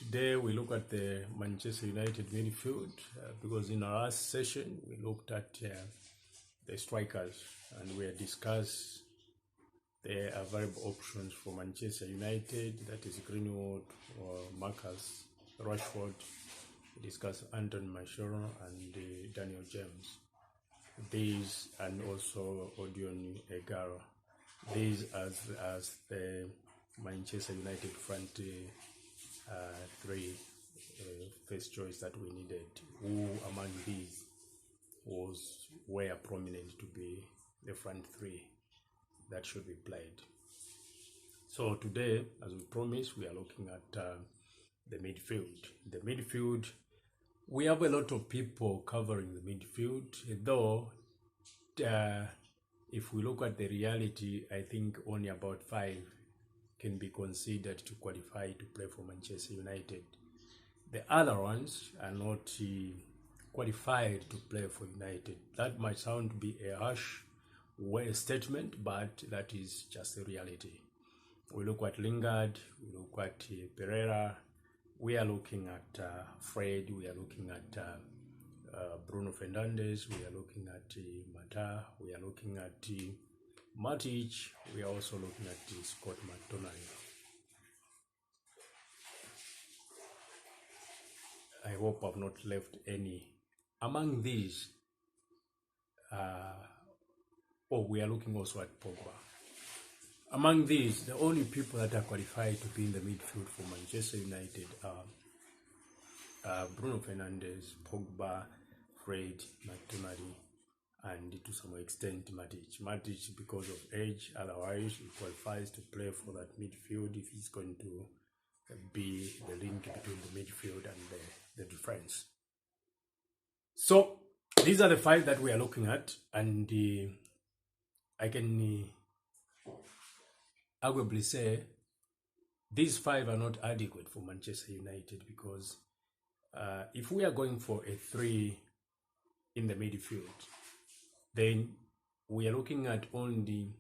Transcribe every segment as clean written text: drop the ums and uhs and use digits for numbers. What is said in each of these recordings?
Today we look at the Manchester United midfield because in our last session we looked at the strikers and we discussed the available options for Manchester United, that is Greenwood or Marcus Rashford. We discussed Anthony Martial and Daniel James. These and also Odion Egaro. These as the Manchester United front three first choice that we needed. Who among these were prominent to be the front three that should be played? So today, as we promised, we are looking at the midfield. The midfield, we have a lot of people covering the midfield, though if we look at the reality, I think only about 5 can be considered to qualify to play for Manchester United. The other ones are not qualified to play for United. That might sound to be a harsh statement, but that is just the reality. We look at Lingard, we look at Pereira, we are looking at Fred, we are looking at Bruno Fernandes, we are looking at Mata, we are looking at Matic, we are also looking at Scott McTominay. I hope I've not left any. Among these, we are looking also at Pogba. Among these, the only people that are qualified to be in the midfield for Manchester United are Bruno Fernandes, Pogba, Fred, McTominay, and to some extent Matic. Matic because of age, otherwise he qualifies to play for that midfield if he's going to be the link between the midfield and the defense. So these are the 5 that we are looking at, and I can arguably say these 5 are not adequate for Manchester United because if we are going for a 3 in the midfield, then we are looking at only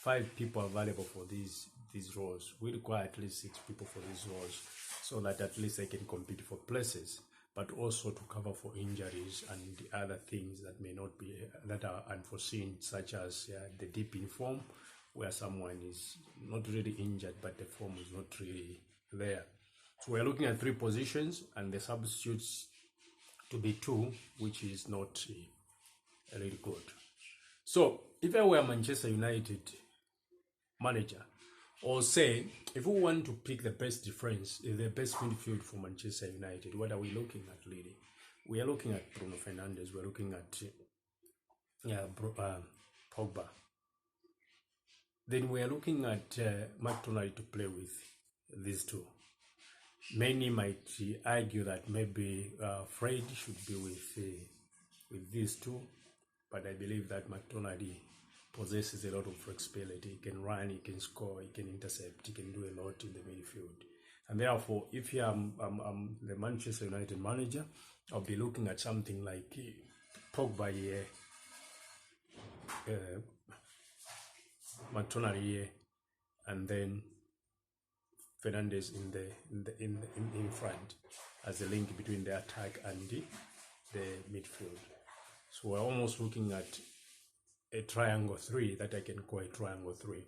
5 people available for these roles. We require at least 6 people for these roles so that at least they can compete for places, but also to cover for injuries and the other things that may not be, that are unforeseen, such as the dip in form, where someone is not really injured, but the form is not really there. So we're looking at 3 positions and the substitutes to be 2, which is not really good. So if I were Manchester United manager, or say if we want to pick the best defense, the best midfield for Manchester United, what are we looking at really? We are looking at Bruno Fernandes, we're looking at Pogba. Then we are looking at McTominay to play with these 2. Many might argue that maybe Fred should be with these 2, but I believe that McTominay possesses a lot of flexibility. He can run, he can score, he can intercept, he can do a lot in the midfield. And therefore, if I'm the Manchester United manager, I'll be looking at something like Pogba here, McTominay here, and then Fernandes in front as a link between the attack and the midfield. So we're almost looking at a triangle 3 that I can call a triangle 3,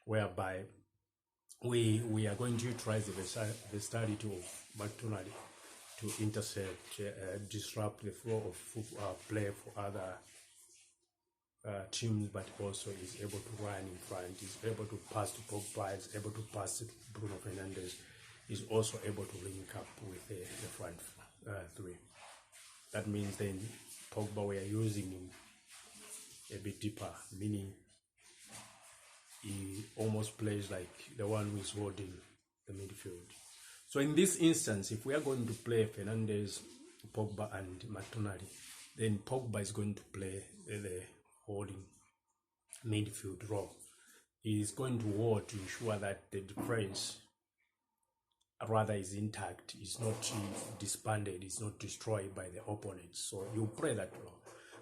whereby we are going to utilize the versatility of McTominay to intercept, disrupt the flow of play for other teams, but also is able to run in front, is able to pass to Pogba, is able to pass to Bruno Fernandes, is also able to link up with the front 3. That means then Pogba, we are using him a bit deeper, meaning he almost plays like the one who is holding the midfield. So in this instance, if we are going to play Fernandes, Pogba and McTominay, then Pogba is going to play the holding midfield role. He is going to hold to ensure that the defense rather is intact, is not disbanded, is not destroyed by the opponents. So you play that role,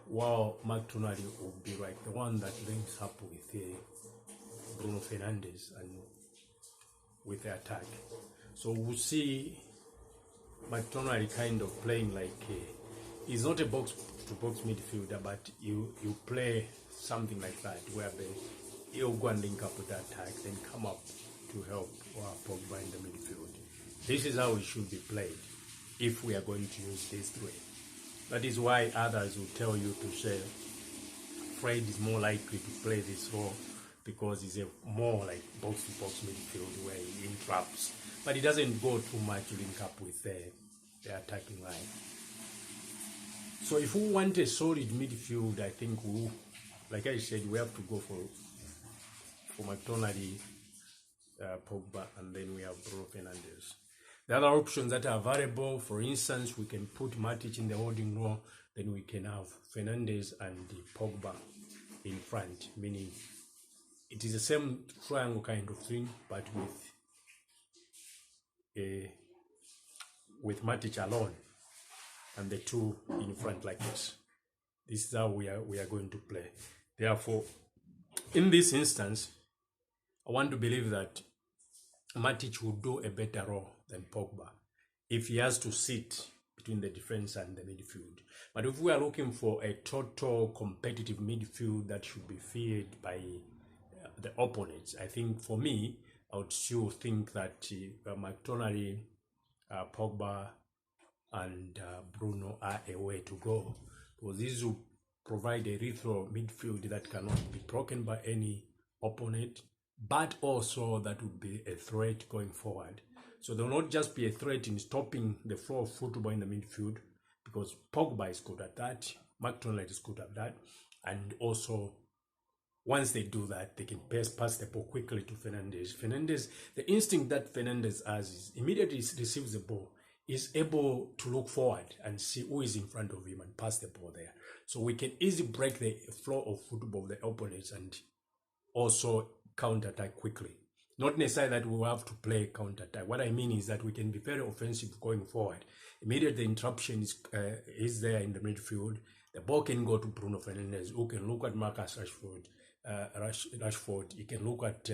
while McTominay will be like the one that links up with Bruno Fernandes and with the attack. So we'll see McTominay kind of playing like he's not a box-to-box midfielder, but you play something like that, where he'll go and link up with the attack, then come up to help Pogba in the midfield. This is how it should be played if we are going to use these three. That is why others will tell you to say Fred is more likely to play this role because he's a more like box-to-box midfield where he interrupts, but he doesn't go too much to link up with the attacking line. So if we want a solid midfield, I think like I said, we have to go for McTominay, Pogba, and then we have Bruno Fernandes. The other options that are available, for instance, we can put Matic in the holding role, then we can have Fernandes and Pogba in front, meaning it is the same triangle kind of thing, but with Matic alone and the two in front like this. This is how we are going to play. Therefore, in this instance, I want to believe that Matic will do a better role than Pogba if he has to sit between the defense and the midfield. But if we are looking for a total competitive midfield that should be feared by the opponents, I think for me, I would still think that McTominay, Pogba, and Bruno are a way to go, because these will provide a lethal midfield that cannot be broken by any opponent, but also that would be a threat going forward. So they will not just be a threat in stopping the flow of football in the midfield, because Pogba is good at that, McTominay is good at that, and also once they do that, they can pass the ball quickly to Fernandes. Fernandes, the instinct that Fernandes has is immediately he receives the ball, is able to look forward and see who is in front of him and pass the ball there. So we can easily break the flow of football of the opponents and also counter-attack quickly. Not necessarily that we will have to play counter-attack. What I mean is that we can be very offensive going forward. Immediately the interruption is there in the midfield. The ball can go to Bruno Fernandes, who can look at Marcus Rashford. He can look at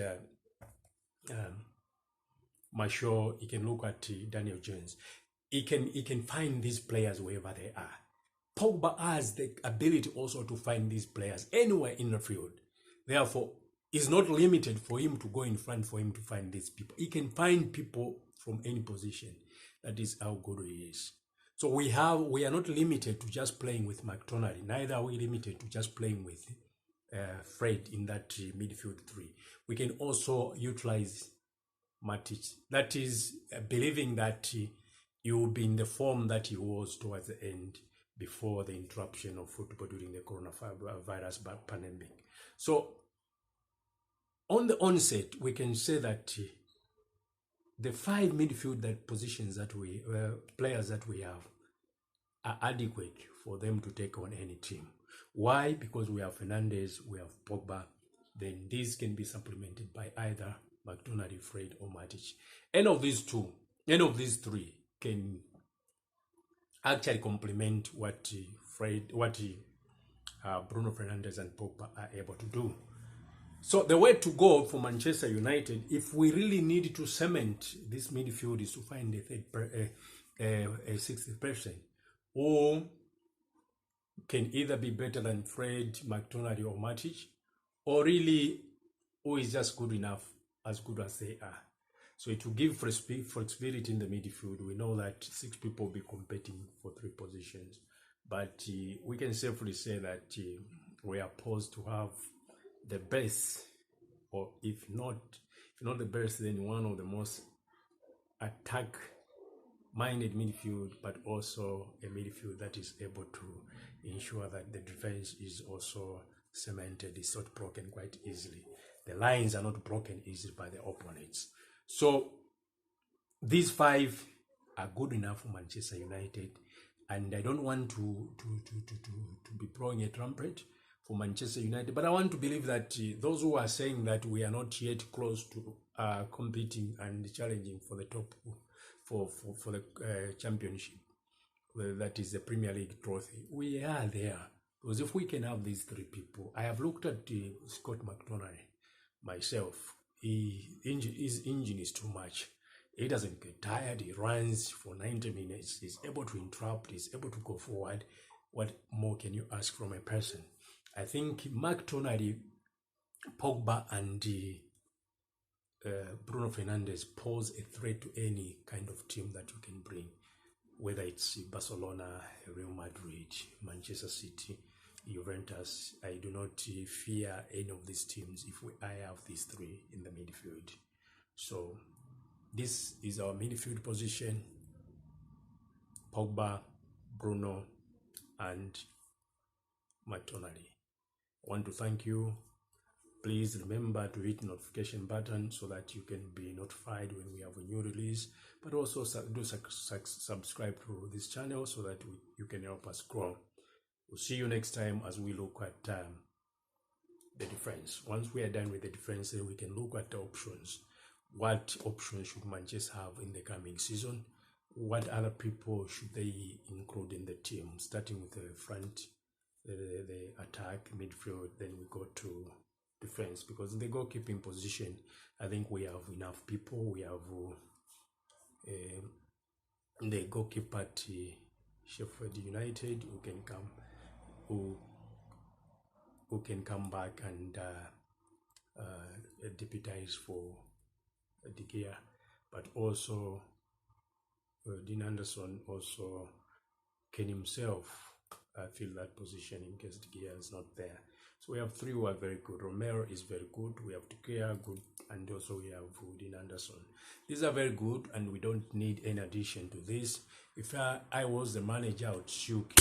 Martial. He can look at Daniel Jones. He can find these players wherever they are. Pogba has the ability also to find these players anywhere in the field. Therefore, it's not limited for him to go in front for him to find these people. He can find people from any position. That is how good he is. So we are not limited to just playing with McTominay. Neither are we limited to just playing with Fred in that midfield three. We can also utilize Matic. That is believing that he will be in the form that he was towards the end before the interruption of football during the coronavirus pandemic. So on the onset, we can say that the five midfield positions that players that we have are adequate for them to take on any team. Why? Because we have Fernandes, we have Pogba. Then these can be supplemented by either McTominay, Fred, or Matic. Any of these three can actually complement what Bruno Fernandes and Pogba are able to do. So the way to go for Manchester United, if we really need to cement this midfield, is to find a sixth person who can either be better than Fred, McTominay, or Matic, or really who is just good enough, as good as they are. So it will give flexibility in the midfield. We know that 6 people will be competing for 3 positions, but we can safely say that we are poised to have the best, or if not the best, then one of the most attack-minded midfield, but also a midfield that is able to ensure that the defense is also cemented, is not broken quite easily. The lines are not broken easily by the opponents. So these 5 are good enough for Manchester United, and I don't want to be blowing a trumpet for Manchester United, but I want to believe that those who are saying that we are not yet close to competing and challenging for the top for the championship, that is the Premier League trophy, we are there. Because if we can have these 3 people, I have looked at Scott McTominay myself. His engine is too much. He doesn't get tired. He runs for 90 minutes. He's able to interrupt. He's able to go forward. What more can you ask from a person? I think McTominay, Pogba, and Bruno Fernandes pose a threat to any kind of team that you can bring, whether it's Barcelona, Real Madrid, Manchester City, Juventus. I do not fear any of these teams if I have these three in the midfield. So this is our midfield position: Pogba, Bruno, and McTominay. I want to thank you. Please remember to hit notification button so that you can be notified when we have a new release, but also do subscribe to this channel so that you can help us grow. We'll see you next time as we look at the defense. Once we are done with the defense, then we can look at the options. What options should Manchester have in the coming season? What other people should they include in the team, starting with the front, the attack, midfield, then we go to defense, because in the goalkeeping position, I think we have enough people. We have the goalkeeper at Sheffield United who can come back and deputize for De Gea, but also Dean Anderson also can himself fill that position in case De Gea is not there. So we have three who are very good. Romero is very good. We have De Gea, good, and also we have Dean Anderson. These are very good, and we don't need any addition to this. If I was the manager, I would shoot